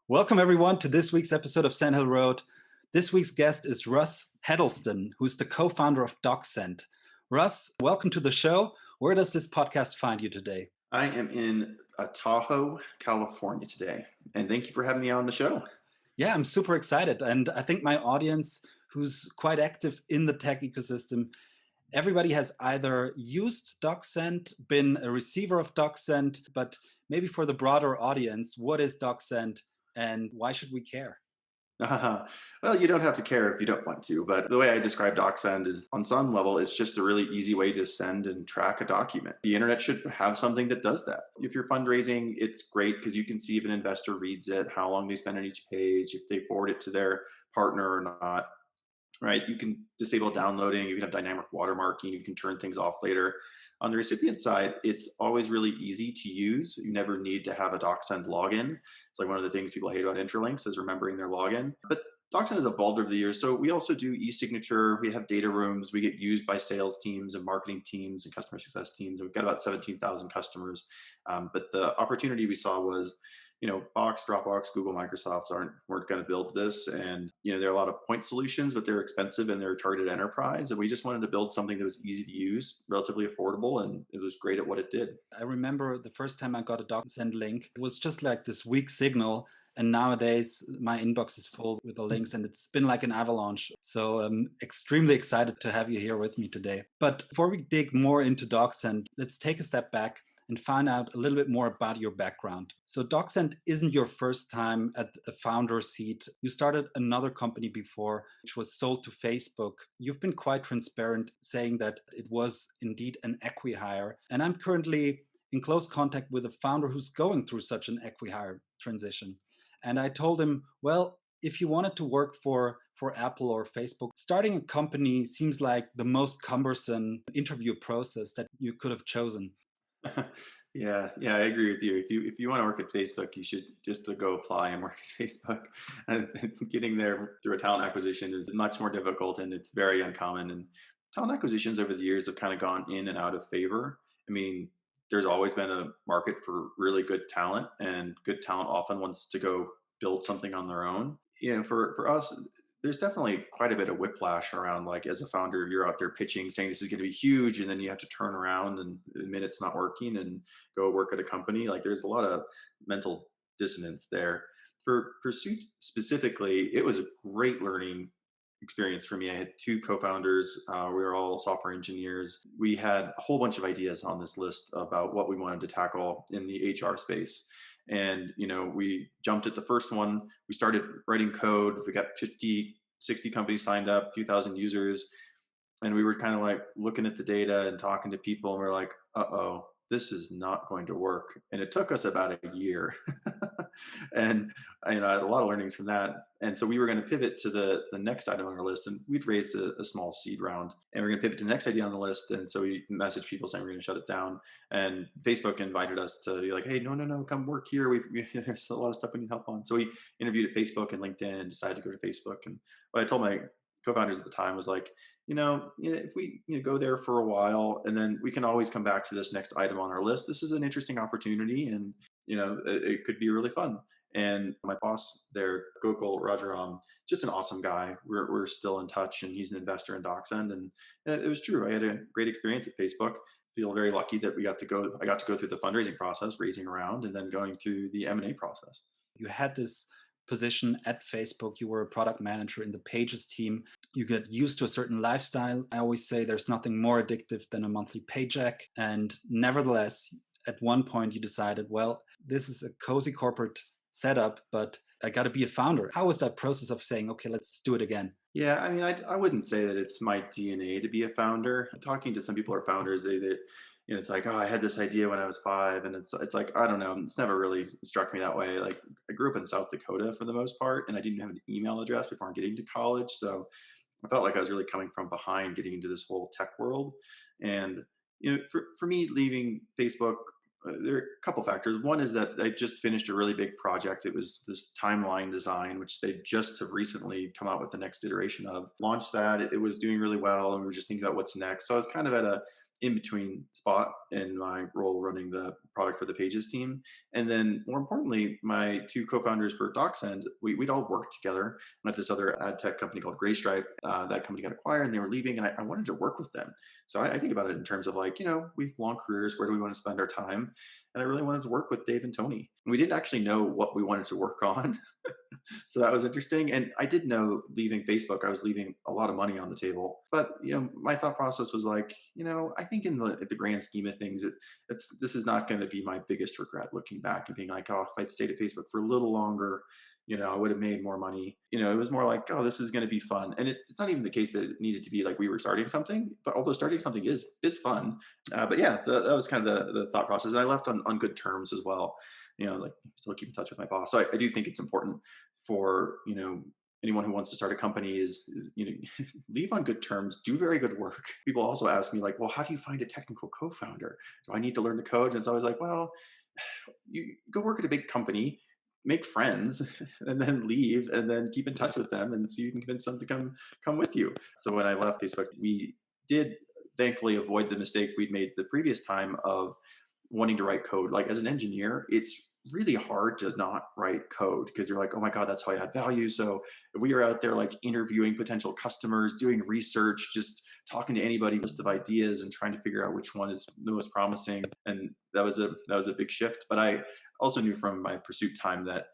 Welcome, everyone, to this week's episode of Sand Hill Road. This week's guest is Russ Heddleston, who's the co-founder of Docsend. Russ, welcome to the show. Where does this podcast find you today? I am in Tahoe, California today, and thank you for having me on the show. Yeah, I'm super excited. And I think my audience, who's quite active in the tech ecosystem, everybody has either used Docsend, been a receiver of Docsend, but maybe for the broader audience, what is Docsend and why should we care? Well, you don't have to care if you don't want to, but the way I describe DocSend is on some level, it's just a really easy way to send and track a document. The internet should have something that does that. If you're fundraising, it's great because you can see if an investor reads it, how long they spend on each page, if they forward it to their partner or not, right? You can disable downloading, you can have dynamic watermarking, you can turn things off later. On the recipient side, it's always really easy to use. You never need to have a DocSend login. It's like one of the things people hate about Intralinks is remembering their login. But DocSend has evolved over the years. So we also do e-signature. We have data rooms. We get used by sales teams and marketing teams and customer success teams. We've got about 17,000 customers. But the opportunity we saw was, Box, Dropbox, Google, Microsoft weren't going to build this. And, there are a lot of point solutions, but they're expensive and they're targeted enterprise. And we just wanted to build something that was easy to use, relatively affordable, and it was great at what it did. I remember the first time I got a Docsend link, it was just like this weak signal. And nowadays my inbox is full with the links and it's been like an avalanche. So I'm extremely excited to have you here with me today. But before we dig more into Docsend, let's take a step back and find out a little bit more about your background. So Docsend isn't your first time at the founder seat. You started another company before, which was sold to Facebook. You've been quite transparent saying that it was indeed an acqui-hire. And I'm currently in close contact with a founder who's going through such an acqui-hire transition. And I told him, well, if you wanted to work for Apple or Facebook, starting a company seems like the most cumbersome interview process that you could have chosen. Yeah, I agree with you. If you want to work at Facebook, you should just to go apply and work at Facebook. And getting there through a talent acquisition is much more difficult and it's very uncommon. And talent acquisitions over the years have kind of gone in and out of favor. I mean, there's always been a market for really good talent, and good talent often wants to go build something on their own. For us, there's definitely quite a bit of whiplash around, like, as a founder, you're out there pitching saying this is going to be huge, and then you have to turn around and admit it's not working and go work at a company. Like, there's a lot of mental dissonance there. For Pursuit specifically, it was a great learning experience for me. I had two co-founders. We were all software engineers. We had a whole bunch of ideas on this list about what we wanted to tackle in the HR space. And, we jumped at the first one. We started writing code. We got 50, 60 companies signed up, 2,000 users. And we were kind of like looking at the data and talking to people. And we're like, uh-oh, this is not going to work. And it took us about a year. And I had a lot of learnings from that. And so we were going to pivot to the next item on our list. And we'd raised a small seed round. And we're going to pivot to the next idea on the list. And so we messaged people saying we're going to shut it down. And Facebook invited us to be like, hey, no, come work here. There's a lot of stuff we need help on. So we interviewed at Facebook and LinkedIn and decided to go to Facebook. And what I told my co-founders at the time was like, if we go there for a while, and then we can always come back to this next item on our list. This is an interesting opportunity, and it could be really fun. And my boss there, Gokul Rajaram, just an awesome guy. We're still in touch, and he's an investor in Docsend. And it was true. I had a great experience at Facebook. Feel very lucky that I got to go through the fundraising process, raising around, and then going through the M&A process. You had this position at Facebook. You were a product manager in the Pages team. You get used to a certain lifestyle. I always say there's nothing more addictive than a monthly paycheck. And nevertheless, at one point you decided, well, this is a cozy corporate setup, but I got to be a founder. How was that process of saying, okay, let's do it again? Yeah, I mean, I wouldn't say that it's my DNA to be a founder. Talking to some people who are founders, they it's like, oh, I had this idea when I was 5, and it's like, I don't know, it's never really struck me that way. Like, I grew up in South Dakota for the most part, and I didn't have an email address before getting to college, so I felt like I was really coming from behind getting into this whole tech world. And for me, leaving Facebook, there are a couple factors. One is that I just finished a really big project. It was this timeline design, which they just have recently come out with the next iteration of. Launched that. It was doing really well, and we were just thinking about what's next. So I was kind of at a in between spot in my role running the product for the Pages team. And then more importantly, my two co-founders for Docsend, we'd all worked together. And at this other ad tech company called Gray Stripe, that company got acquired and they were leaving, and I wanted to work with them. So I think about it in terms of like, we've long careers. Where do we want to spend our time? And I really wanted to work with Dave and Tony. And we didn't actually know what we wanted to work on. So that was interesting. And I did know leaving Facebook, I was leaving a lot of money on the table. But my thought process was like, I think in the grand scheme of things, this is not going to be my biggest regret looking back and being like, oh, if I'd stayed at Facebook for a little longer, I would have made more money. It was more like, oh, this is going to be fun. And it's not even the case that it needed to be like we were starting something, but although starting something is fun. But yeah, that was kind of the thought process. And I left on good terms as well. Like still keep in touch with my boss. So I do think it's important for anyone who wants to start a company is leave on good terms, do very good work. People also ask me like, well, how do you find a technical co-founder? Do I need to learn to code? And it's always like, well, you go work at a big company, make friends, and then leave, and then keep in touch with them, and so you can convince them to come with you. So when I left Facebook, we did thankfully avoid the mistake we'd made the previous time of wanting to write code. Like as an engineer, it's really hard to not write code because you're like, oh my God, that's how I add value. So we are out there like interviewing potential customers, doing research, just talking to anybody, list of ideas and trying to figure out which one is the most promising. And that was a big shift. But I also knew from my pursuit time that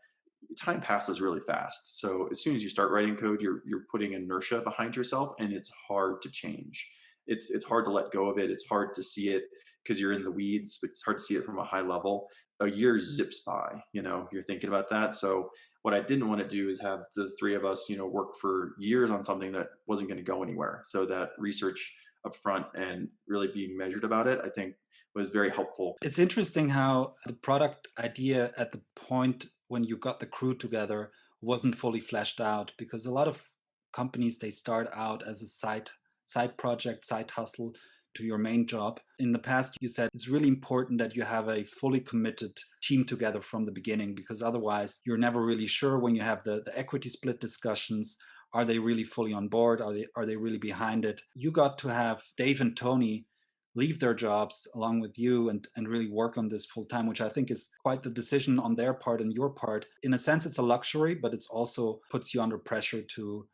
time passes really fast. So as soon as you start writing code, you're putting inertia behind yourself and it's hard to change. It's hard to let go of it. It's hard to see it because you're in the weeds, but it's hard to see it from a high level. A year zips by, you're thinking about that. So what I didn't want to do is have the three of us, work for years on something that wasn't going to go anywhere. So that research up front and really being measured about it, I think was very helpful. It's interesting how the product idea at the point when you got the crew together wasn't fully fleshed out, because a lot of companies, they start out as a side project, side hustle to your main job. In the past, you said it's really important that you have a fully committed team together from the beginning, because otherwise you're never really sure when you have the equity split discussions. Are they really fully on board? Are they really behind it? You got to have Dave and Tony leave their jobs along with you and really work on this full time, which I think is quite the decision on their part and your part. In a sense, it's a luxury, but it's also puts you under pressure to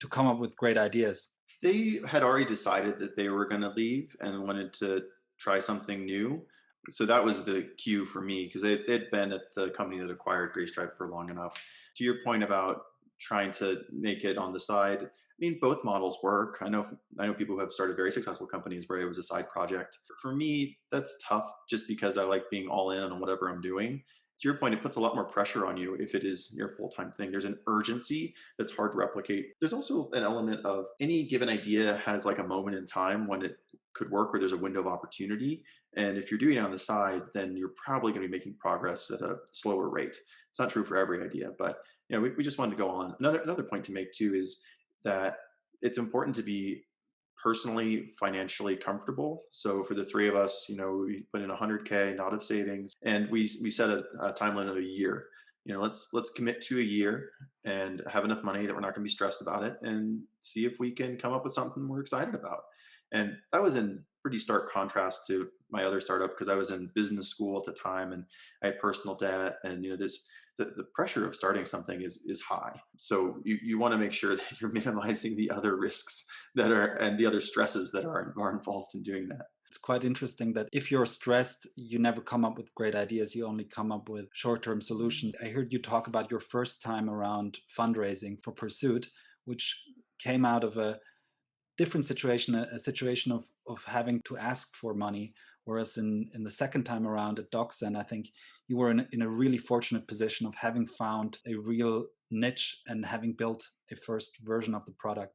come up with great ideas. They had already decided that they were going to leave and wanted to try something new. So that was the cue for me because they'd been at the company that acquired Gray Stripe for long enough. To your point about trying to make it on the side, I mean, both models work. I know people who have started very successful companies where it was a side project. For me, that's tough just because I like being all in on whatever I'm doing. To your point, it puts a lot more pressure on you if it is your full-time thing. There's an urgency that's hard to replicate. There's also an element of any given idea has like a moment in time when it could work or there's a window of opportunity. And if you're doing it on the side, then you're probably going to be making progress at a slower rate. It's not true for every idea, but we just wanted to go on. Another point to make too is that it's important to be personally financially comfortable. So for the three of us, we put in 100K not of savings, and we set a time limit of a year. Let's commit to a year and have enough money that we're not going to be stressed about it, and see if we can come up with something we're excited about. And that was in pretty stark contrast to my other startup because I was in business school at the time and I had personal debt, and this the pressure of starting something is high. So you want to make sure that you're minimizing the other risks that are and the other stresses that are involved in doing that. It's quite interesting that if you're stressed, you never come up with great ideas. You only come up with short-term solutions. I heard you talk about your first time around fundraising for Pursuit, which came out of a different situation, a situation of having to ask for money. Whereas in the second time around at Docsend, I think you were in a really fortunate position of having found a real niche and having built a first version of the product.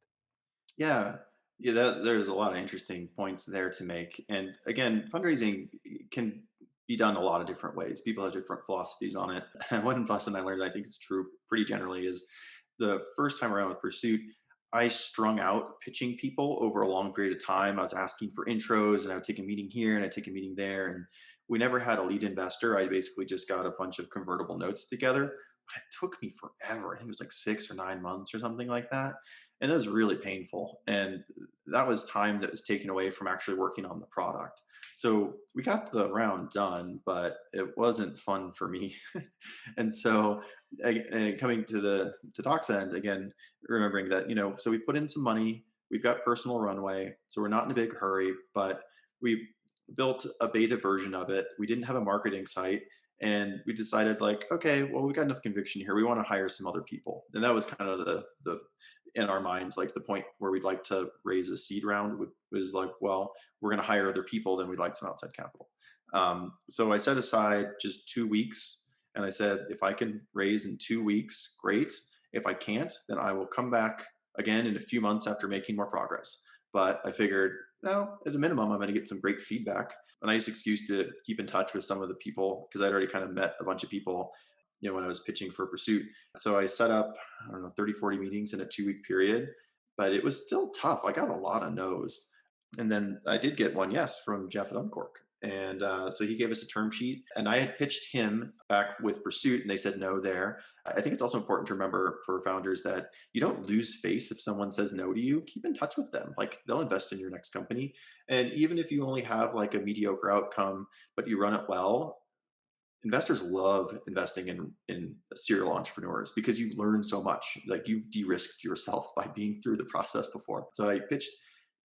Yeah. Yeah, there's a lot of interesting points there to make. And again, fundraising can be done a lot of different ways. People have different philosophies on it. And one lesson I learned, I think it's true pretty generally, is the first time around with Pursuit, I strung out pitching people over a long period of time. I was asking for intros and I would take a meeting here and I'd take a meeting there. And we never had a lead investor. I basically just got a bunch of convertible notes together. But it took me forever. I think it was like 6 or 9 months or something like that. And that was really painful. And that was time that was taken away from actually working on the product. So we got the round done, but it wasn't fun for me. And so and coming to to Docsend again, remembering that, so we put in some money, we've got personal runway, so we're not in a big hurry, but we built a beta version of it. We didn't have a marketing site, and we decided like, okay, well, we got enough conviction here. We want to hire some other people, and that was kind of the in our minds, like the point where we'd like to raise a seed round was like, well, we're going to hire other people, then we'd like some outside capital. So I set aside just 2 weeks, and I said, if I can raise in 2 weeks, great. If I can't, then I will come back again in a few months after making more progress. But I figured, well, at a minimum, I'm going to get some great feedback. A nice excuse to keep in touch with some of the people, because I'd already kind of met a bunch of people, when I was pitching for Pursuit. So I set up, I don't know, 30, 40 meetings in a 2 week period, but it was still tough. I got a lot of no's. And then I did get one yes from Jeff at Uncork. And so he gave us a term sheet, and I had pitched him back with Pursuit, and they said no there. I think it's also important to remember for founders that you don't lose face if someone says no to you. Keep in touch with them. Like, they'll invest in your next company. And even if you only have like a mediocre outcome, but you run it well, investors love investing in serial entrepreneurs because you learn so much. Like, you've de-risked yourself by being through the process before. So I pitched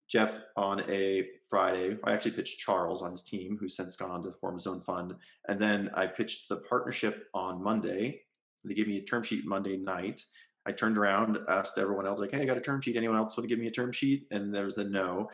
Jeff on a Friday. I actually pitched Charles on his team, who's since gone on to form his own fund. And then I pitched the partnership on Monday. They gave me a term sheet Monday night. I turned around, asked everyone else, like, hey, I got a term sheet. Anyone else want to give me a term sheet? And there was a no.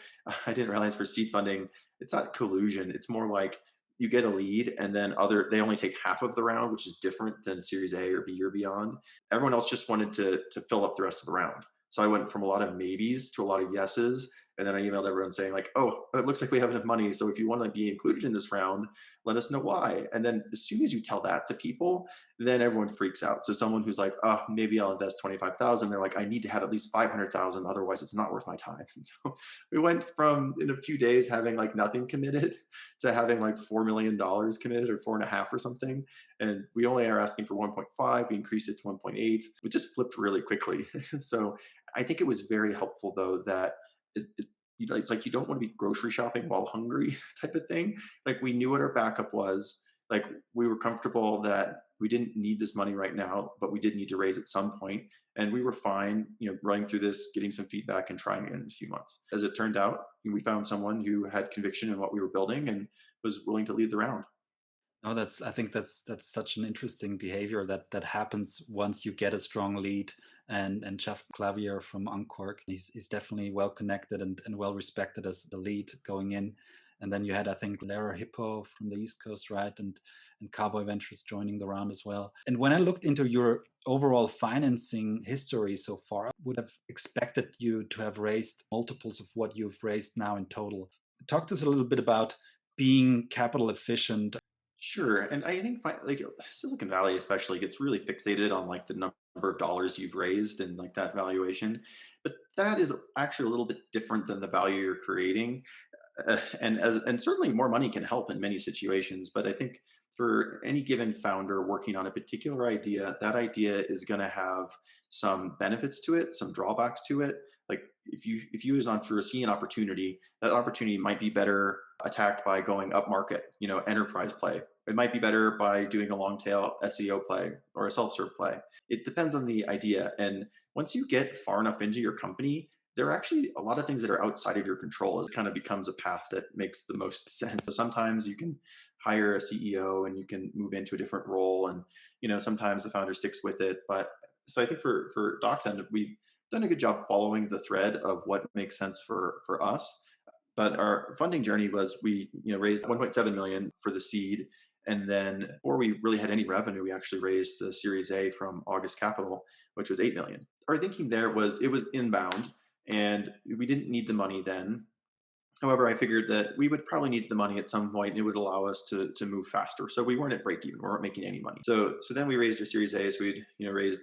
I didn't realize for seed funding, it's not collusion. It's more like you get a lead, and then they only take half of the round, which is different than Series A or B or beyond. Everyone else just wanted to fill up the rest of the round. So I went from a lot of maybes to a lot of yeses. And then I emailed everyone saying like, oh, it looks like we have enough money. So if you want to be included in this round, let us know why. And then as soon as you tell that to people, then everyone freaks out. So someone who's like, oh, maybe I'll invest 25,000. They're like, I need to have at least 500,000. Otherwise it's not worth my time. And so we went from, in a few days, having like nothing committed to having like $4 million committed, or 4.5 or something. And we only are asking for 1.5. We increased it to 1.8. We just flipped really quickly. So I think it was very helpful though, that it's like you don't want to be grocery shopping while hungry type of thing. Like, we knew what our backup was. Like, we were comfortable that we didn't need this money right now, but we did need to raise at some point. And we were fine, running through this, getting some feedback and trying it in a few months. As it turned out, we found someone who had conviction in what we were building and was willing to lead the round. No, I think that's such an interesting behavior that happens once you get a strong lead. And Jeff Clavier from Uncork, he's definitely well connected and well respected as the lead going in. And then you had, I think, Lara Hippo from the East Coast, right? And Cowboy Ventures joining the round as well. And when I looked into your overall financing history so far, I would have expected you to have raised multiples of what you've raised now in total. Talk to us a little bit about being capital efficient. Sure. And I think like Silicon Valley especially gets really fixated on like the number of dollars you've raised and like that valuation. But that is actually a little bit different than the value you're creating. And certainly more money can help in many situations. But I think for any given founder working on a particular idea, that idea is going to have some benefits to it, some drawbacks to it. Like, if you as an entrepreneur see an opportunity, that opportunity might be better attacked by going up market, enterprise play. It might be better by doing a long tail SEO play or a self-serve play. It depends on the idea. And once you get far enough into your company, there are actually a lot of things that are outside of your control. It kind of becomes a path that makes the most sense. So sometimes you can hire a CEO and you can move into a different role. And, sometimes the founder sticks with it. But so I think for Docsend, we've done a good job following the thread of what makes sense for us. But our funding journey was we raised 1.7 million for the seed. And then before we really had any revenue, we actually raised the Series A from August Capital, which was 8 million. Our thinking there was it was inbound and we didn't need the money then. However, I figured that we would probably need the money at some point and it would allow us to move faster. So we weren't at break even, we weren't making any money. So then we raised our Series A. So we'd raised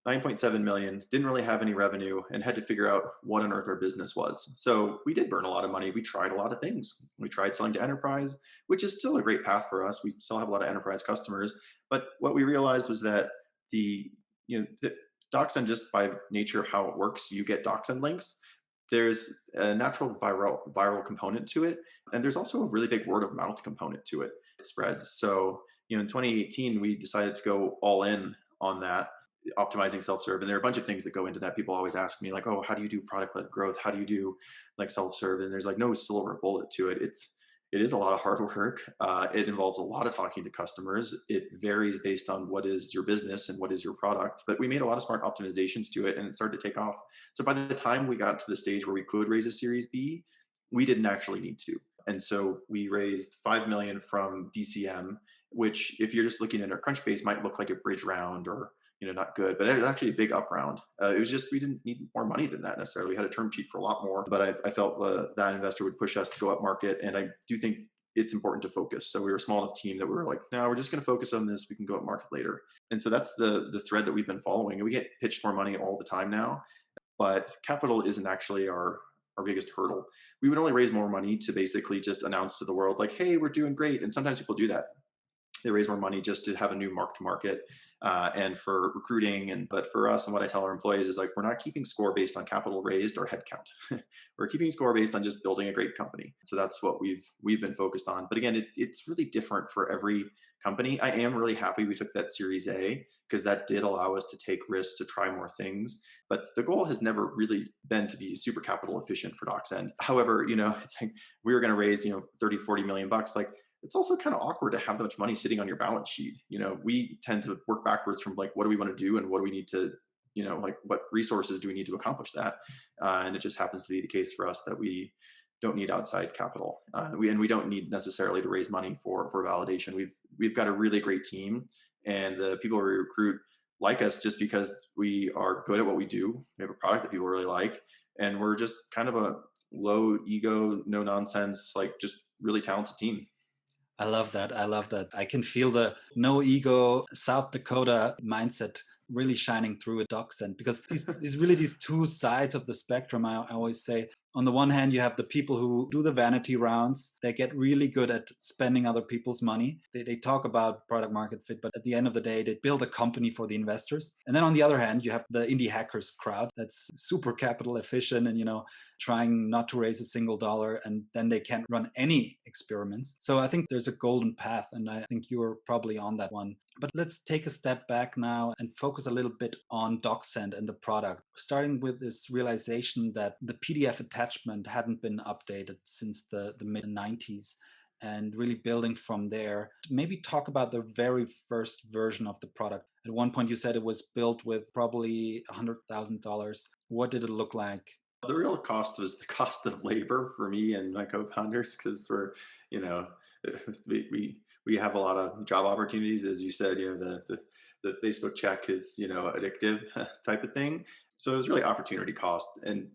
9.7 million, didn't really have any revenue, and had to figure out what on earth our business was. So we did burn a lot of money. We tried a lot of things. We tried selling to enterprise, which is still a great path for us. We still have a lot of enterprise customers. But what we realized was that the Docsend, just by nature of how it works, you get Docsend links. There's a natural viral component to it, and there's also a really big word of mouth component to it. It spreads. So, in 2018, we decided to go all in on that, optimizing self-serve. And there are a bunch of things that go into that. People always ask me like, "Oh, how do you do product-led growth? How do you do like self-serve?" And there's like no silver bullet to it. It is a lot of hard work. It involves a lot of talking to customers. It varies based on what is your business and what is your product. But we made a lot of smart optimizations to it, and it started to take off. So by the time we got to the stage where we could raise a Series B, we didn't actually need to. And so we raised 5 million from DCM, which, if you're just looking at our Crunchbase, might look like a bridge round or not good, but it was actually a big up round. It was just we didn't need more money than that necessarily. We had a term sheet for a lot more, but I felt that investor would push us to go up market, and I do think it's important to focus. So we were a small enough team that we were like, no, we're just going to focus on this. We can go up market later. And so that's the thread that we've been following. And we get pitched more money all the time now, but capital isn't actually our biggest hurdle. We would only raise more money to basically just announce to the world like, hey, we're doing great. And sometimes people do that. They raise more money just to have a new mark to market and for recruiting. But for us, and what I tell our employees is like, we're not keeping score based on capital raised or headcount. We're keeping score based on just building a great company. So that's what we've been focused on. But again, it's really different for every company. I am really happy we took that Series A because that did allow us to take risks to try more things. But the goal has never really been to be super capital efficient for Docsend. However, it's like we were going to raise 30, 40 million bucks. Like, it's also kind of awkward to have that much money sitting on your balance sheet. We tend to work backwards from like, what do we want to do and what do we need to, like what resources do we need to accomplish that? And it just happens to be the case for us that we don't need outside capital. We don't need necessarily to raise money for validation. We've got a really great team, and the people we recruit like us just because we are good at what we do. We have a product that people really like, and we're just kind of a low ego, no nonsense, like just really talented team. I love that. I love that. I can feel the no ego South Dakota mindset really shining through a Docsend, because these two sides of the spectrum. I always say, on the one hand, you have the people who do the vanity rounds. They get really good at spending other people's money. They talk about product market fit, but at the end of the day, they build a company for the investors. And then on the other hand, you have the indie hackers crowd that's super capital efficient and, trying not to raise a single dollar, and then they can't run any experiments. So I think there's a golden path, and I think you're probably on that one. But let's take a step back now and focus a little bit on Docsend and the product, starting with this realization that the PDF attachment hadn't been updated since the mid-90s, and really building from there. Maybe talk about the very first version of the product. At one point you said it was built with probably $100,000. What did it look like? The real cost was the cost of labor for me and my co-founders, because we have a lot of job opportunities. As you said, the Facebook check is, addictive type of thing. So it was really opportunity cost, and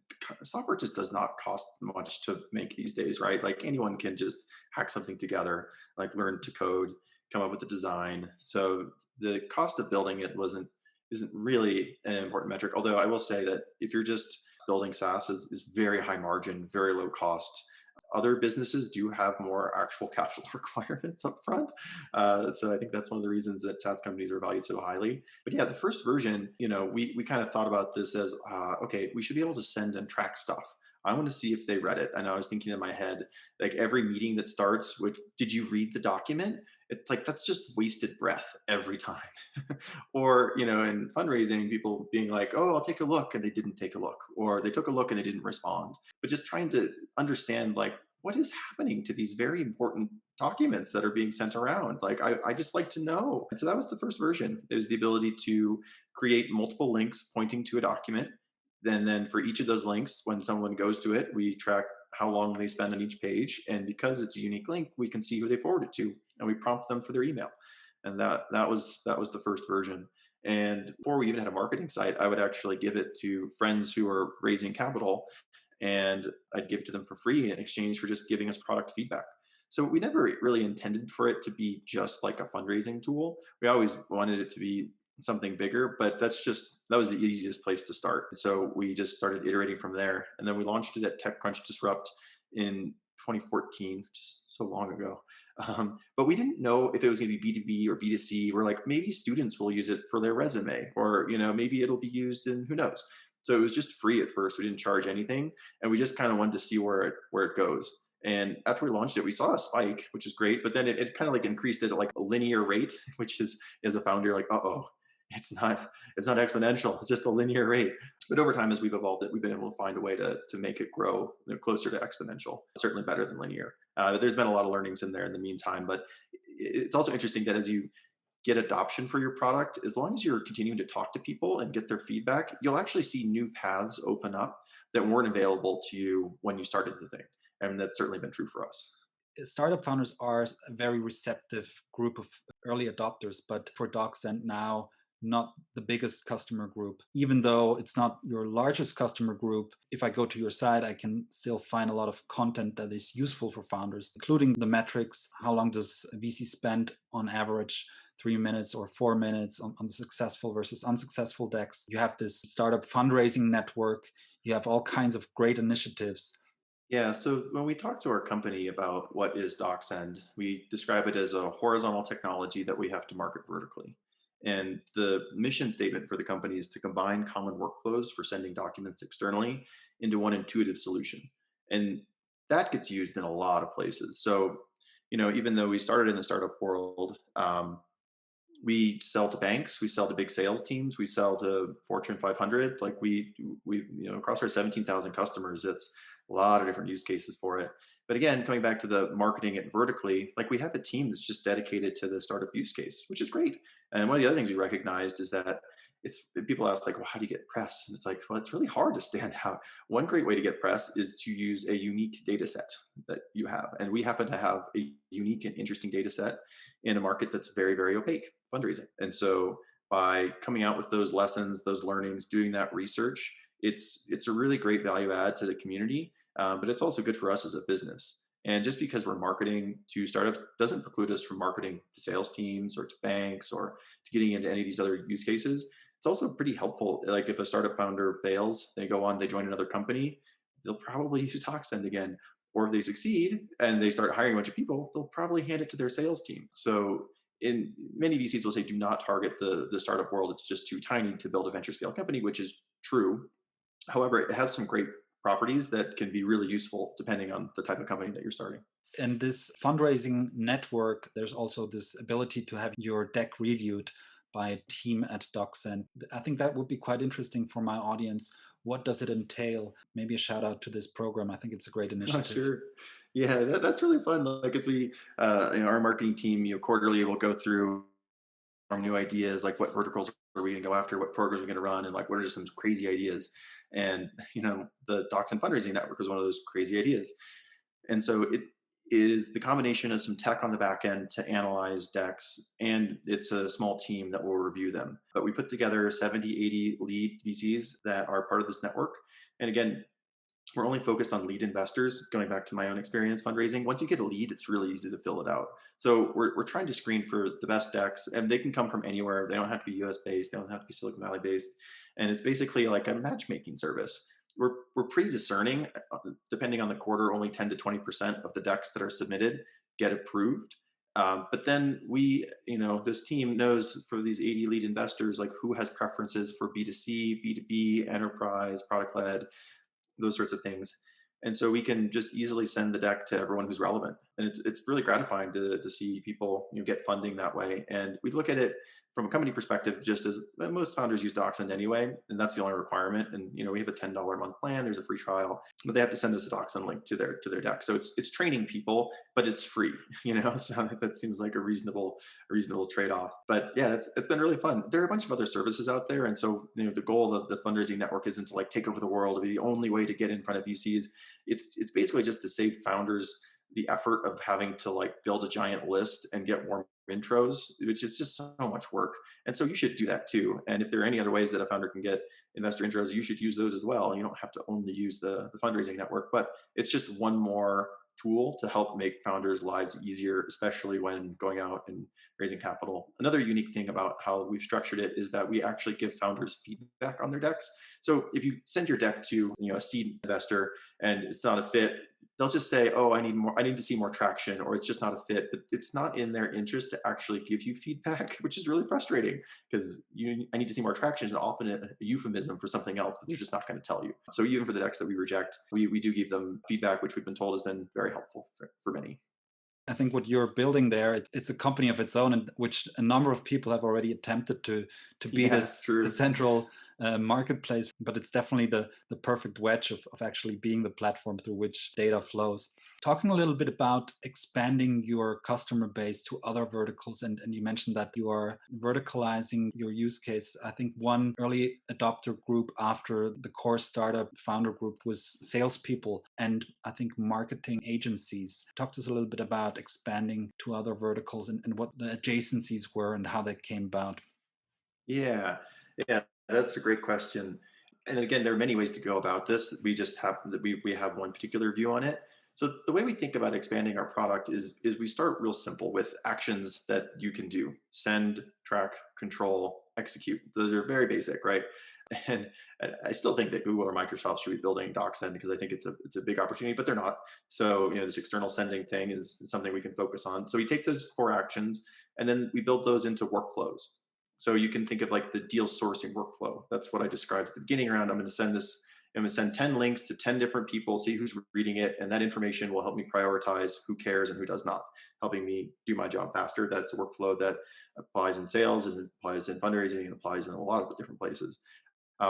software just does not cost much to make these days, right? Like anyone can just hack something together, like learn to code, come up with a design. So the cost of building it isn't really an important metric. Although I will say that if you're just building SaaS is very high margin, very low cost. Other businesses do have more actual capital requirements up front. So I think that's one of the reasons that SaaS companies are valued so highly. But yeah, the first version, we kind of thought about this as, okay, we should be able to send and track stuff. I want to see if they read it. And I was thinking in my head, like every meeting that starts with, did you read the document? It's like, that's just wasted breath every time. Or, in fundraising, people being like, oh, I'll take a look. And they didn't take a look, or they took a look and they didn't respond. But just trying to understand, like, what is happening to these very important documents that are being sent around? Like, I just like to know. And so that was the first version. It was the ability to create multiple links pointing to a document. Then for each of those links, when someone goes to it, we track how long they spend on each page. And because it's a unique link, we can see who they forwarded to, and we prompt them for their email. And that was the first version. And before we even had a marketing site, I would actually give it to friends who are raising capital, and I'd give it to them for free in exchange for just giving us product feedback. So we never really intended for it to be just like a fundraising tool. We always wanted it to be something bigger, but that was the easiest place to start. So we just started iterating from there. And then we launched it at TechCrunch Disrupt in 2014, just so long ago. But we didn't know if it was going to be B2B or B2C. We're like, maybe students will use it for their resume, or maybe it'll be used in who knows. So it was just free at first. We didn't charge anything, and we just kind of wanted to see where it goes. And after we launched it, we saw a spike, which is great. But then it kind of like increased it at like a linear rate, which is, as a founder, like, it's not exponential. It's just a linear rate. But over time, as we've evolved it, we've been able to find a way to make it grow closer to exponential. Certainly better than linear. But there's been a lot of learnings in there in the meantime. But it's also interesting that as you get adoption for your product, as long as you're continuing to talk to people and get their feedback, you'll actually see new paths open up that weren't available to you when you started the thing. And that's certainly been true for us. Startup founders are a very receptive group of early adopters, but for Docsend now, not the biggest customer group. Even though it's not your largest customer group, if I go to your site, I can still find a lot of content that is useful for founders, including the metrics. How long does a VC spend on average? 3 minutes or 4 minutes on the successful versus unsuccessful decks. You have this startup fundraising network. You have all kinds of great initiatives. Yeah, so when we talk to our company about what is Docsend, we describe it as a horizontal technology that we have to market vertically. And the mission statement for the company is to combine common workflows for sending documents externally into one intuitive solution. And that gets used in a lot of places. So, even though we started in the startup world, we sell to banks, we sell to big sales teams, we sell to Fortune 500. Like we across our 17,000 customers, it's a lot of different use cases for it. But again, coming back to the marketing it vertically, like we have a team that's just dedicated to the startup use case, which is great. And one of the other things we recognized is that people ask like, well, how do you get press? And it's like, well, it's really hard to stand out. One great way to get press is to use a unique data set that you have. And we happen to have a unique and interesting data set in a market that's very, very opaque, fundraising. And so by coming out with those lessons, those learnings, doing that research, it's a really great value add to the community, but it's also good for us as a business. And just because we're marketing to startups doesn't preclude us from marketing to sales teams or to banks or to getting into any of these other use cases. It's also pretty helpful. Like if a startup founder fails, they join another company, they'll probably use Docsend again. Or if they succeed and they start hiring a bunch of people, they'll probably hand it to their sales team. So in many VCs will say, do not target the startup world. It's just too tiny to build a venture scale company, which is true. However, it has some great properties that can be really useful depending on the type of company that you're starting. And this fundraising network, there's also this ability to have your deck reviewed by a team at Docsend. I think that would be quite interesting for my audience. What does it entail? Maybe a shout out to this program. I think it's a great initiative. Sure. Yeah, that's really fun. Like as we, our marketing team, quarterly will go through our new ideas, like what verticals are we going to go after, what programs are we going to run, and like what are just some crazy ideas. And the Docsend Fundraising Network was one of those crazy ideas. And so it is the combination of some tech on the back end to analyze decks, and it's a small team that will review them. But we put together 70, 80 lead VCs that are part of this network. And again, we're only focused on lead investors. Going back to my own experience fundraising, once you get a lead, it's really easy to fill it out. So we're trying to screen for the best decks, and they can come from anywhere. They don't have to be US based. They don't have to be Silicon Valley based. And it's basically like a matchmaking service. We're pretty discerning. Depending on the quarter, only 10 to 20% of the decks that are submitted get approved. But then this team knows for these 80 lead investors, like who has preferences for B2C, B2B, enterprise, product led, those sorts of things. And so we can just easily send the deck to everyone who's relevant. And it's really gratifying to see people get funding that way. And we look at it from a company perspective, just as most founders use Docsend anyway, and that's the only requirement. And we have a $10 a month plan. There's a free trial, but they have to send us a Docsend link to their deck. So it's training people, but it's free. So that seems like a reasonable trade-off. But yeah, it's been really fun. There are a bunch of other services out there, and so the goal of the fundraising network isn't to like take over the world or be the only way to get in front of VCs. It's basically just to save founders the effort of having to like build a giant list and get warm intros, which is just so much work. And so you should do that too. And if there are any other ways that a founder can get investor intros, you should use those as well. You don't have to only use the fundraising network, but it's just one more tool to help make founders' lives easier, especially when going out and raising capital. Another unique thing about how we've structured it is that we actually give founders feedback on their decks. So if you send your deck to a seed investor and it's not a fit, they'll just say, "Oh, I need to see more traction," or "It's just not a fit." But it's not in their interest to actually give you feedback, which is really frustrating because I need to see more traction is often a euphemism for something else, but they're just not going to tell you. So even for the decks that we reject, we do give them feedback, which we've been told has been very helpful for many. I think what you're building there, it's a company of its own, and which a number of people have already attempted to be Yeah, this the true. central marketplace. But it's definitely the perfect wedge of actually being the platform through which data flows. Talking a little bit about expanding your customer base to other verticals, and you mentioned that you are verticalizing your use case. I think one early adopter group after the core startup founder group was salespeople and I think marketing agencies. Talk to us a little bit about expanding to other verticals and what the adjacencies were and how that came about. Yeah, yeah, that's a great question. And again, there are many ways to go about this. We just have we have one particular view on it. So the way we think about expanding our product is we start real simple with actions that you can do: send, track, control, execute. Those are very basic, right? And I still think that Google or Microsoft should be building Docsend because I think it's a big opportunity, but they're not. So this external sending thing is something we can focus on. So we take those core actions and then we build those into workflows. So you can think of like the deal sourcing workflow. That's what I described at the beginning around I'm going to send this, I'm going to send 10 links to 10 different people, see who's reading it. And that information will help me prioritize who cares and who does not, helping me do my job faster. That's a workflow that applies in sales and applies in fundraising and applies in a lot of different places.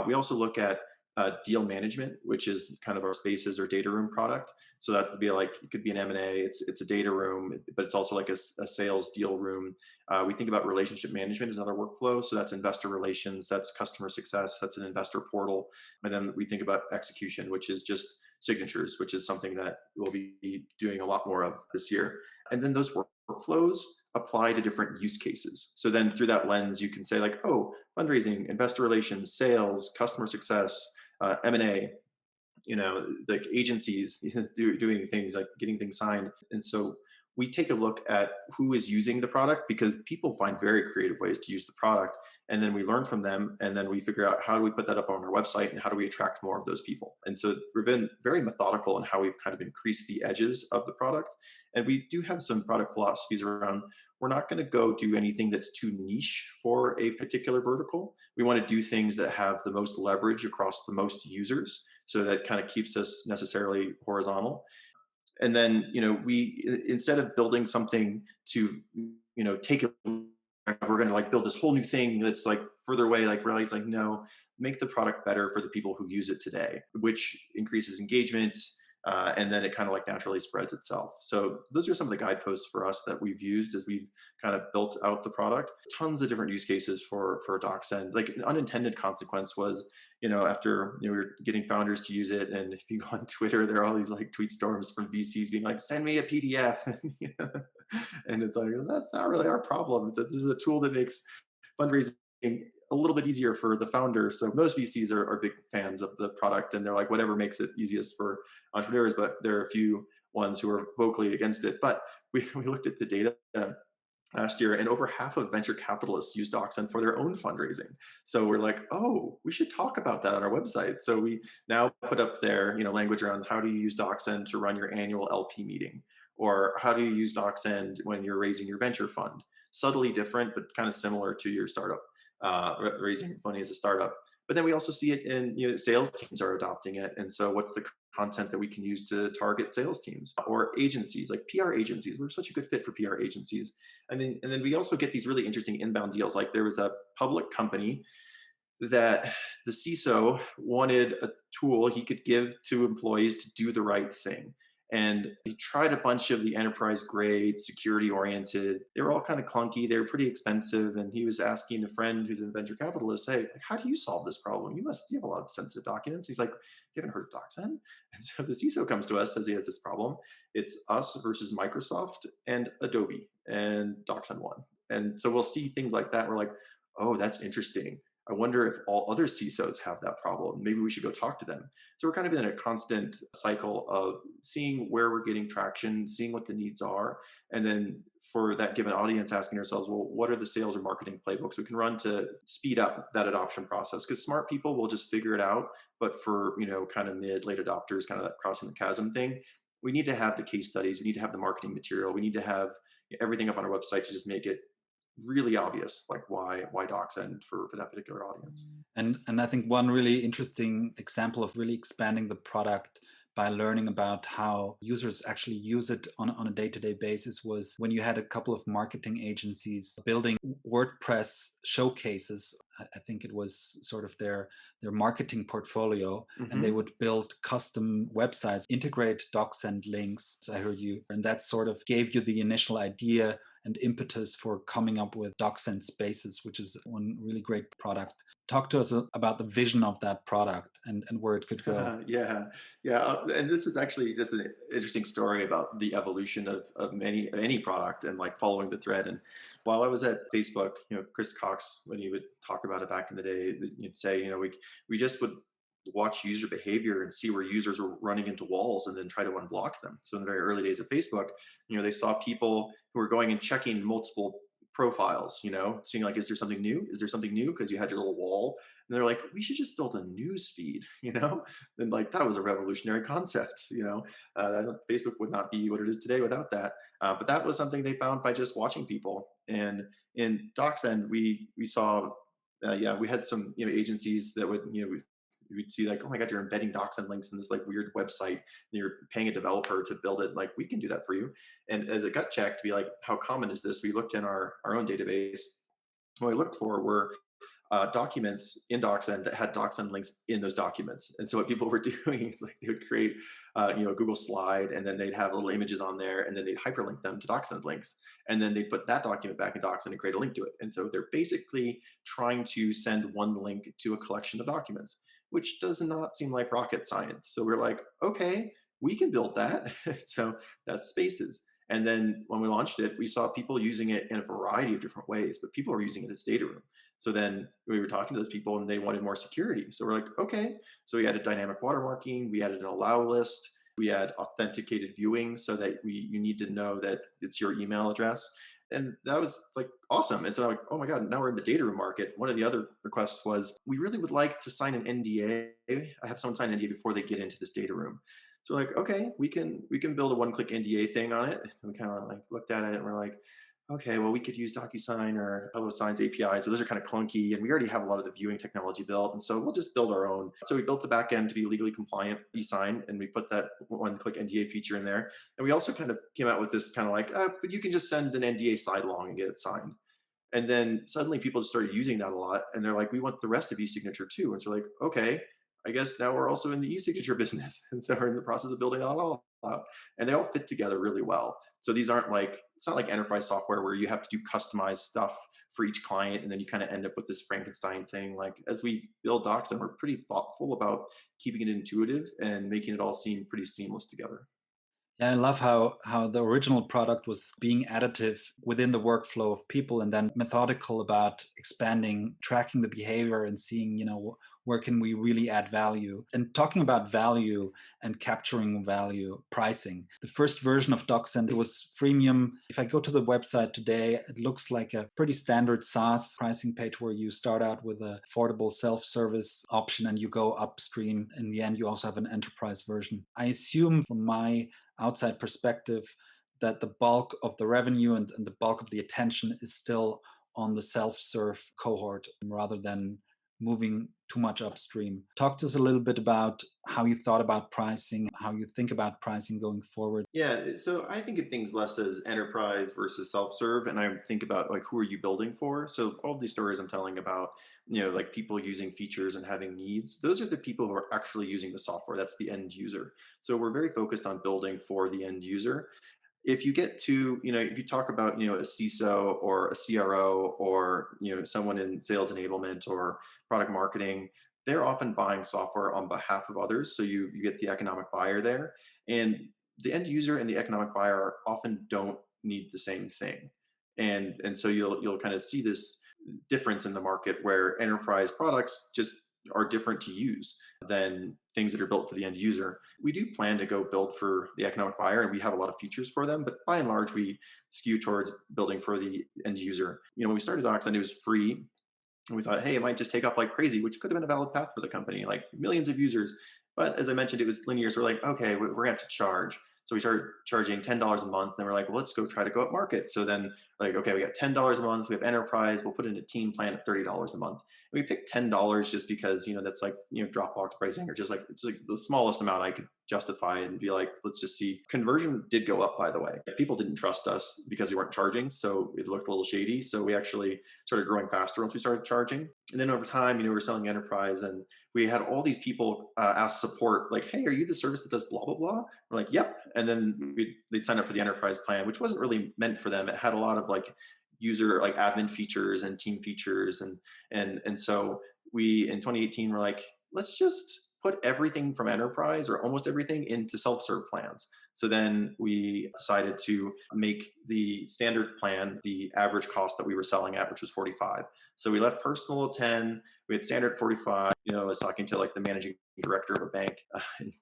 We also look at deal management, which is kind of our Spaces or data room product. So that would be like, it could be an M&A, it's a data room, but it's also like a sales deal room. We think about relationship management as another workflow. So that's investor relations, that's customer success, that's an investor portal. And then we think about execution, which is just signatures, which is something that we'll be doing a lot more of this year. And then those workflows apply to different use cases. So then through that lens, you can say like, oh, fundraising, investor relations, sales, customer success, M&A, like agencies doing things like getting things signed. And so we take a look at who is using the product because people find very creative ways to use the product. And then we learn from them. And then we figure out how do we put that up on our website and how do we attract more of those people. And so we've been very methodical in how we've kind of increased the edges of the product. And we do have some product philosophies around we're not going to go do anything that's too niche for a particular vertical. We want to do things that have the most leverage across the most users. So that kind of keeps us necessarily horizontal. And then, we, instead of building something to, take it, we're going to like build this whole new thing that's like further away, like really, it's like, no, make the product better for the people who use it today, which increases engagement. And then it kind of like naturally spreads itself. So those are some of the guideposts for us that we've used as we've kind of built out the product. Tons of different use cases for Docsend. Like an unintended consequence was, after we were getting founders to use it, and if you go on Twitter, there are all these like tweet storms from VCs being like, "Send me a PDF," and it's like that's not really our problem. This is a tool that makes fundraising a little bit easier for the founder. So most VCs are big fans of the product and they're like, whatever makes it easiest for entrepreneurs, but there are a few ones who are vocally against it. But we looked at the data last year and over half of venture capitalists use Docsend for their own fundraising. So we're like, oh, we should talk about that on our website. So we now put up there, language around how do you use Docsend to run your annual LP meeting, or how do you use Docsend when you're raising your venture fund? Subtly different, but kind of similar to your startup, raising money as a startup. But then we also see it in, sales teams are adopting it. And so what's the content that we can use to target sales teams or agencies like PR agencies? We're such a good fit for PR agencies. And then we also get these really interesting inbound deals. Like there was a public company that the CISO wanted a tool he could give to employees to do the right thing. And he tried a bunch of the enterprise grade, security oriented. They were all kind of clunky. They were pretty expensive. And he was asking a friend who's a venture capitalist, hey, how do you solve this problem? You have a lot of sensitive documents. He's like, you haven't heard of Docsend? And so the CISO comes to us, says he has this problem. It's us versus Microsoft and Adobe and Docsend One. And so we'll see things like that. We're like, oh, that's interesting. I wonder if all other CISOs have that problem. Maybe we should go talk to them. So we're kind of in a constant cycle of seeing where we're getting traction, seeing what the needs are, and then for that given audience, asking ourselves, well, what are the sales or marketing playbooks we can run to speed up that adoption process? Because smart people will just figure it out. But for, kind of late adopters, kind of that crossing the chasm thing, we need to have the case studies, we need to have the marketing material, we need to have everything up on our website to just make it really obvious, like why Docsend for that particular audience. And I think one really interesting example of really expanding the product by learning about how users actually use it on a day-to-day basis was when you had a couple of marketing agencies building WordPress showcases. I think it was sort of their marketing portfolio, and they Hmm. would build custom websites, integrate Docsend links. I heard you, and that sort of gave you the initial idea and impetus for coming up with Docsend Spaces, which is one really great product. Talk to us about the vision of that product and where it could go. Yeah, yeah, and this is actually just an interesting story about the evolution of any product and like following the thread. And while I was at Facebook, Chris Cox, when he would talk about it back in the day, you'd say, we just would watch user behavior and see where users were running into walls and then try to unblock them. So in the very early days of Facebook, they saw people who were going and checking multiple profiles, seeing like, is there something new? Is there something new? Because you had your little wall, and they're like, we should just build a news feed, and like that was a revolutionary concept. Facebook would not be what it is today without that. But that was something they found by just watching people. And in Docsend, we saw, yeah, we had some agencies that would we'd see like, oh my god, you're embedding Docsend links in this like weird website, and you're paying a developer to build it. Like, we can do that for you. And as it got checked to be like, how common is this? We looked in our own database. What we looked for were documents in Docsend that had Docsend links in those documents. And so what people were doing is like they would create, a Google slide, and then they'd have little images on there, and then they'd hyperlink them to Docsend links, and then they'd put that document back in Docsend and create a link to it. And so they're basically trying to send one link to a collection of documents, which does not seem like rocket science. So we're like, okay, we can build that. So that's Spaces. And then when we launched it, we saw people using it in a variety of different ways, but people were using it as data room. So then we were talking to those people and they wanted more security. So we're like, okay. So we added dynamic watermarking, we added an allow list, we had authenticated viewing so that you need to know that it's your email address. And that was like awesome. And so I'm like, oh my God, now we're in the data room market. One of the other requests was, we really would like to sign an NDA. I have someone sign an NDA before they get into this data room. So we're like, okay, we can build a one-click NDA thing on it. And we kind of like looked at it and we're like, okay, well, we could use DocuSign or HelloSign's APIs, but those are kind of clunky, and we already have a lot of the viewing technology built, and so we'll just build our own. So we built the back end to be legally compliant, e-sign, and we put that one-click NDA feature in there. And we also kind of came out with this kind of like, but you can just send an NDA side along and get it signed. And then suddenly people just started using that a lot, and they're like, we want the rest of e-signature too. And so we're like, okay, I guess now we're also in the e-signature business. And so we're in the process of building that all out. And they all fit together really well. So these aren't like, it's not like enterprise software where you have to do customized stuff for each client, and then you kind of end up with this Frankenstein thing. Like, as we build docs, and we're pretty thoughtful about keeping it intuitive and making it all seem pretty seamless together. Yeah, I love how the original product was being additive within the workflow of people and then methodical about expanding, tracking the behavior and seeing, where can we really add value. And talking about value and capturing value, pricing. The first version of Docsend, it was freemium. If I go to the website today, it looks like a pretty standard SaaS pricing page where you start out with an affordable self-service option and you go upstream. In the end, you also have an enterprise version. I assume from my outside perspective that the bulk of the revenue and the bulk of the attention is still on the self-serve cohort rather than moving too much upstream. Talk to us a little bit about how you thought about pricing, how you think about pricing going forward. Yeah, so I think of things less as enterprise versus self-serve, and I think about like, who are you building for? So all these stories I'm telling about, like people using features and having needs, those are the people who are actually using the software. That's the end user. So we're very focused on building for the end user. If you get to, if you talk about, a CISO or a CRO or, someone in sales enablement or product marketing, they're often buying software on behalf of others. So you get the economic buyer there. And the end user and the economic buyer often don't need the same thing. And so you'll kind of see this difference in the market where enterprise products just are different to use than things that are built for the end user. We do plan to go build for the economic buyer, and we have a lot of features for them, but by and large, we skew towards building for the end user. When we started Docsend, it was free. And we thought, hey, it might just take off like crazy, which could have been a valid path for the company, like millions of users. But as I mentioned, it was linear. So we're like, okay, we're going to have to charge. So we started charging $10 a month, and we're like, well, let's go try to go up market. So then, like, okay, we got $10 a month. We have enterprise. We'll put in a team plan at $30 a month. And we picked $10 just because, that's like, Dropbox pricing, or just like, it's like the smallest amount I could justify and be like, let's just see. Conversion did go up, by the way. People didn't trust us because we weren't charging. So it looked a little shady. So we actually started growing faster once we started charging. And then over time, we were selling enterprise, and we had all these people ask support, like, hey, are you the service that does blah, blah, blah? We're like, yep. And then they'd sign up for the enterprise plan, which wasn't really meant for them. It had a lot of like user, like admin features and team features. And so we, in 2018, were like, let's just put everything from enterprise, or almost everything, into self-serve plans. So then we decided to make the standard plan the average cost that we were selling at, which was 45. So we left personal at 10, we had standard 45. I was talking to like the managing director of a bank in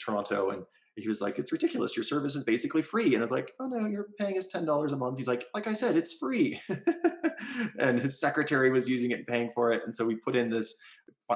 Toronto, and he was like, it's ridiculous. Your service is basically free. And I was like, oh no, you're paying us $10 a month. He's like I said, it's free. And his secretary was using it and paying for it. And so we put in this,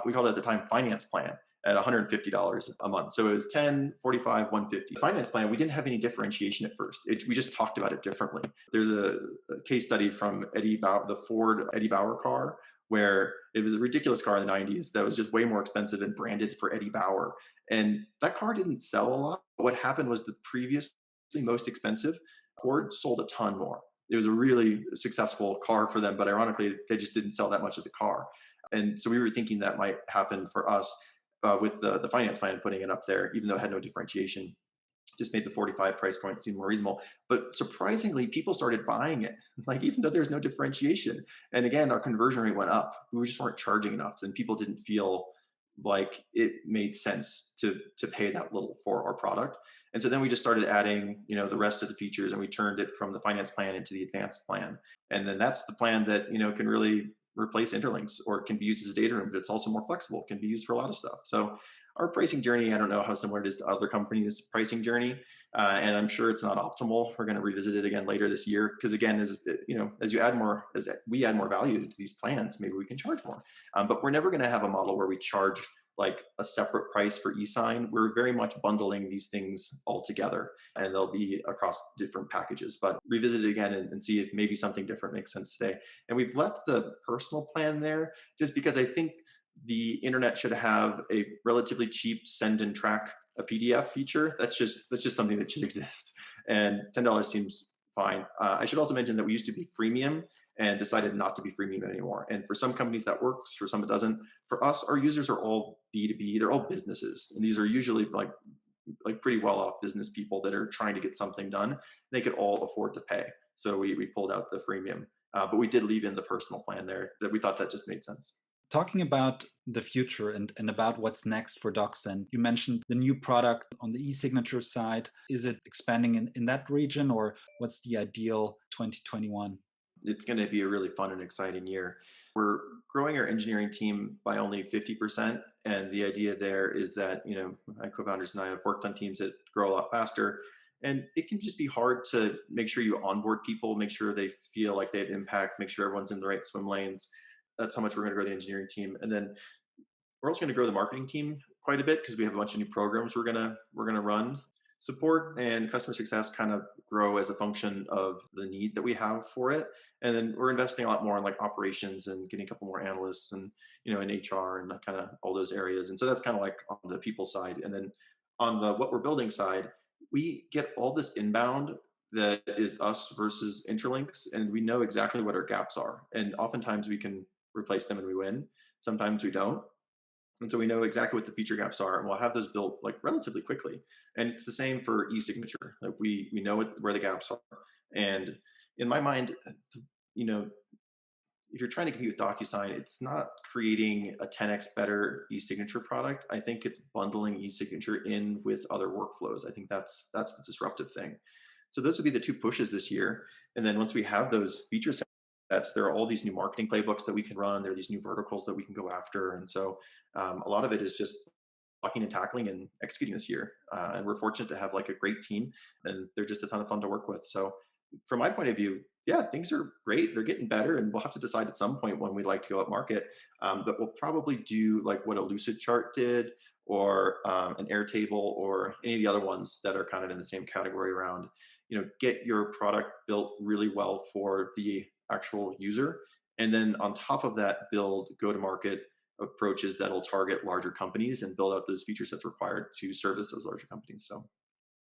we called it at the time finance plan, at $150 a month. So it was 10, 45, 150. The finance plan, we didn't have any differentiation at first. We just talked about it differently. There's a case study from the Ford Eddie Bauer car, where it was a ridiculous car in the 90s that was just way more expensive and branded for Eddie Bauer. And that car didn't sell a lot. What happened was the previously most expensive Ford sold a ton more. It was a really successful car for them, but ironically, they just didn't sell that much of the car. And so we were thinking that might happen for us with the finance plan, putting it up there, even though it had no differentiation. Just made the 45 price point seem more reasonable. But surprisingly, people started buying it, like, even though there's no differentiation. And again, our conversion rate went up. We just weren't charging enough, and people didn't feel like it made sense to pay that little for our product. And so then we just started adding, the rest of the features, and we turned it from the finance plan into the advanced plan. And then that's the plan that, can really replace Intralinks, or can be used as a data room, but it's also more flexible, can be used for a lot of stuff. So our pricing journey, I don't know how similar it is to other companies' pricing journey, and I'm sure it's not optimal. We're going to revisit it again later this year, because again, as we add more value to these plans, maybe we can charge more. But we're never going to have a model where we charge like a separate price for eSign. We're very much bundling these things all together, and they'll be across different packages. But revisit it again and see if maybe something different makes sense today. And we've left the personal plan there just because I think the internet should have a relatively cheap send and track a PDF feature. That's just something that should exist. And $10 seems fine. I should also mention that we used to be freemium and decided not to be freemium anymore. And for some companies that works, for some it doesn't. For us, our users are all B2B. They're all businesses, and these are usually like pretty well-off business people that are trying to get something done. They could all afford to pay. So we pulled out the freemium, but we did leave in the personal plan there, that we thought that just made sense. Talking about the future and about what's next for Docsend, you mentioned the new product on the e-signature side. Is it expanding in that region, or what's the ideal 2021? It's going to be a really fun and exciting year. We're growing our engineering team by only 50%. And the idea there is that, my co-founders and I have worked on teams that grow a lot faster. And it can just be hard to make sure you onboard people, make sure they feel like they have impact, make sure everyone's in the right swim lanes. That's how much we're going to grow the engineering team. And then we're also going to grow the marketing team quite a bit, because we have a bunch of new programs we're going to run. Support and customer success kind of grow as a function of the need that we have for it. And then we're investing a lot more in like operations and getting a couple more analysts, and, in HR and kind of all those areas. And so that's kind of like on the people side. And then on the what we're building side, we get all this inbound that is us versus Intralinks, and we know exactly what our gaps are. And oftentimes we can replace them and we win. Sometimes we don't. And so we know exactly what the feature gaps are, and we'll have those built like relatively quickly. And it's the same for e-signature. Like we know where the gaps are. And in my mind, if you're trying to compete with DocuSign, it's not creating a 10x better e-signature product. I think it's bundling e-signature in with other workflows. I think that's the disruptive thing. So those would be the two pushes this year. And then once we have those feature sets, there are all these new marketing playbooks that we can run. There are these new verticals that we can go after. And so a lot of it is just blocking and tackling and executing this year. And we're fortunate to have like a great team, and they're just a ton of fun to work with. So from my point of view, yeah, things are great. They're getting better, and we'll have to decide at some point when we'd like to go up market. But we'll probably do like what a Lucid Chart did, or an Airtable or any of the other ones that are kind of in the same category around, get your product built really well for the actual user. And then on top of that, build go to market approaches that'll target larger companies and build out those feature sets required to service those larger companies. So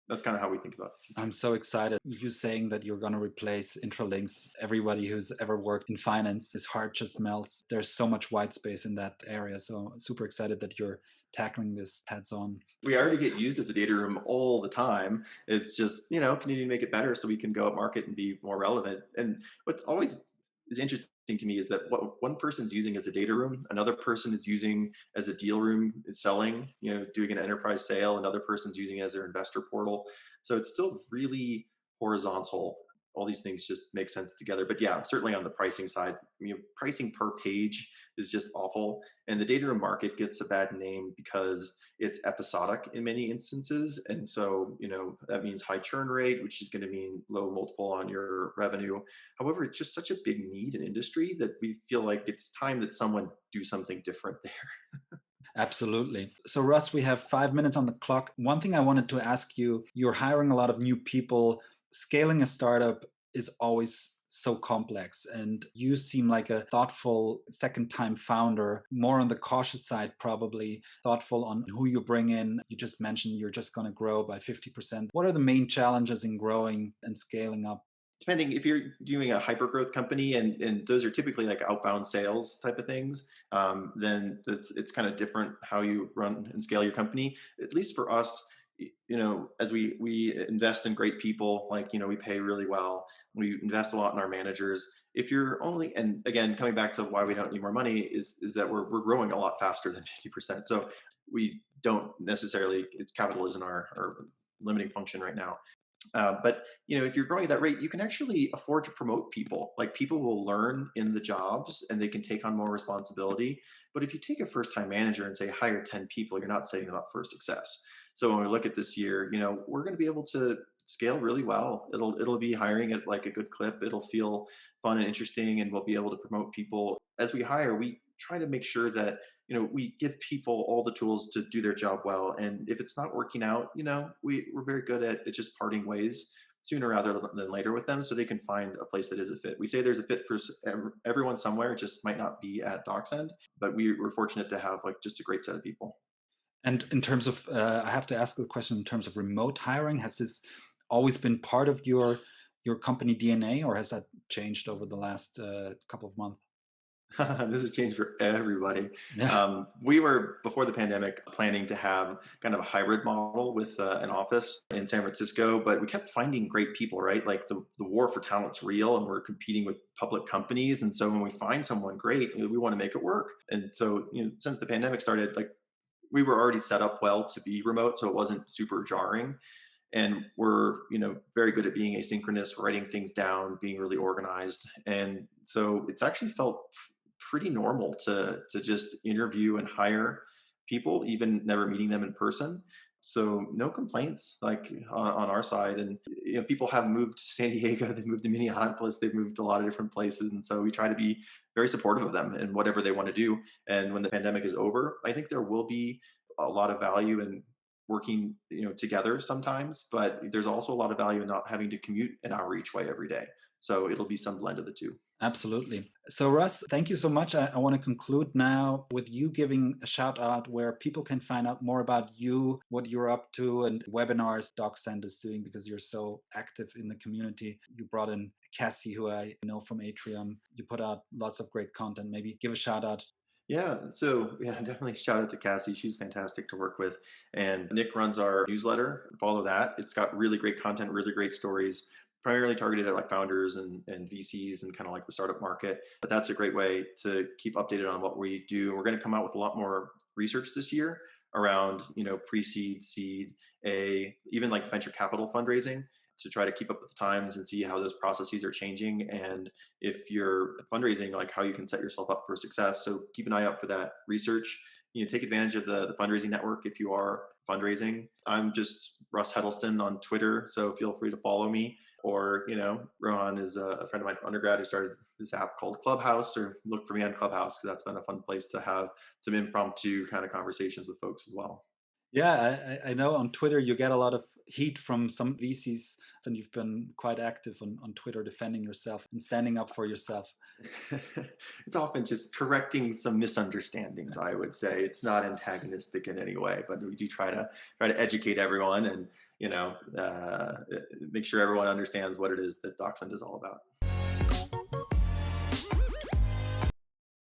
that's kind of how we think about the future. I'm so excited. You saying that you're going to replace Intralinks. Everybody who's ever worked in finance, his heart just melts. There's so much white space in that area. So super excited that you're tackling this heads on. We already get used as a data room all the time. It's just, continuing to make it better so we can go up market and be more relevant. And what always is interesting to me is that what one person's using as a data room, another person is using as a deal room, is selling, doing an enterprise sale, another person's using it as their investor portal. So it's still really horizontal. All these things just make sense together. But yeah, certainly on the pricing side, pricing per page is just awful. And the data room market gets a bad name because it's episodic in many instances. And so, that means high churn rate, which is going to mean low multiple on your revenue. However, it's just such a big need in industry that we feel like it's time that someone do something different there. Absolutely. So, Russ, we have 5 minutes on the clock. One thing I wanted to ask you, you're hiring a lot of new people. Scaling a startup is always so complex, and you seem like a thoughtful second time founder, more on the cautious side, probably thoughtful on who you bring in. You just mentioned you're just going to grow by 50%. What are the main challenges in growing and scaling up? Depending if you're doing a hyper growth company and those are typically like outbound sales type of things, then it's kind of different how you run and scale your company. At least for us, as we invest in great people, like, we pay really well. We invest a lot in our managers. If you're only, and again, coming back to why we don't need more money is that we're growing a lot faster than 50%. So we don't necessarily, it's capital isn't our limiting function right now. But if you're growing at that rate, you can actually afford to promote people. Like, people will learn in the jobs and they can take on more responsibility. But if you take a first-time manager and say hire 10 people, you're not setting them up for success. So when we look at this year, we're going to be able to scale really well. It'll be hiring at like a good clip. It'll feel fun and interesting, and we'll be able to promote people as we hire. We try to make sure that we give people all the tools to do their job well. And if it's not working out, we're very good at just parting ways sooner rather than later with them, so they can find a place that is a fit. We say there's a fit for everyone somewhere. It just might not be at Docsend, but we're fortunate to have like just a great set of people. And in terms of, I have to ask the question in terms of remote hiring, has this always been part of your company DNA, or has that changed over the last couple of months? This has changed for everybody. Yeah. We were, before the pandemic, planning to have kind of a hybrid model with an office in San Francisco, but we kept finding great people, right? Like the war for talent's real, and we're competing with public companies. And so when we find someone great, we want to make it work. And so, since the pandemic started, like, we were already set up well to be remote, so it wasn't super jarring. And we're very good at being asynchronous, writing things down, being really organized. And so it's actually felt pretty normal to just interview and hire people, even never meeting them in person. So no complaints like on our side. And people have moved to San Diego, they've moved to Minneapolis, they've moved to a lot of different places. And so we try to be very supportive of them and whatever they want to do. And when the pandemic is over, I think there will be a lot of value in working together sometimes, but there's also a lot of value in not having to commute an hour each way every day. So it'll be some blend of the two. Absolutely. So, Russ, thank you so much. I want to conclude now with you giving a shout out where people can find out more about you, what you're up to, and webinars Docsend is doing, because you're so active in the community. You brought in Cassie, who I know from Atrium. You put out lots of great content. Maybe give a shout out. Yeah, so yeah, definitely shout out to Cassie. She's fantastic to work with. And Nick runs our newsletter. Follow that. It's got really great content, really great stories, primarily targeted at like founders and VCs and kind of like the startup market. But that's a great way to keep updated on what we do. We're going to come out with a lot more research this year around, pre-seed, seed, even like venture capital fundraising, to try to keep up with the times and see how those processes are changing. And if you're fundraising, like how you can set yourself up for success. So keep an eye out for that research. Take advantage of the fundraising network if you are fundraising. I'm just Russ Heddleston on Twitter, so feel free to follow me. Or, Rohan is a friend of mine from undergrad who started this app called Clubhouse, or look for me on Clubhouse, because that's been a fun place to have some impromptu kind of conversations with folks as well. Yeah, I know on Twitter you get a lot of heat from some VCs, and you've been quite active on Twitter defending yourself and standing up for yourself. It's often just correcting some misunderstandings, I would say. It's not antagonistic in any way, but we do try to educate everyone and, make sure everyone understands what it is that Docsend is all about.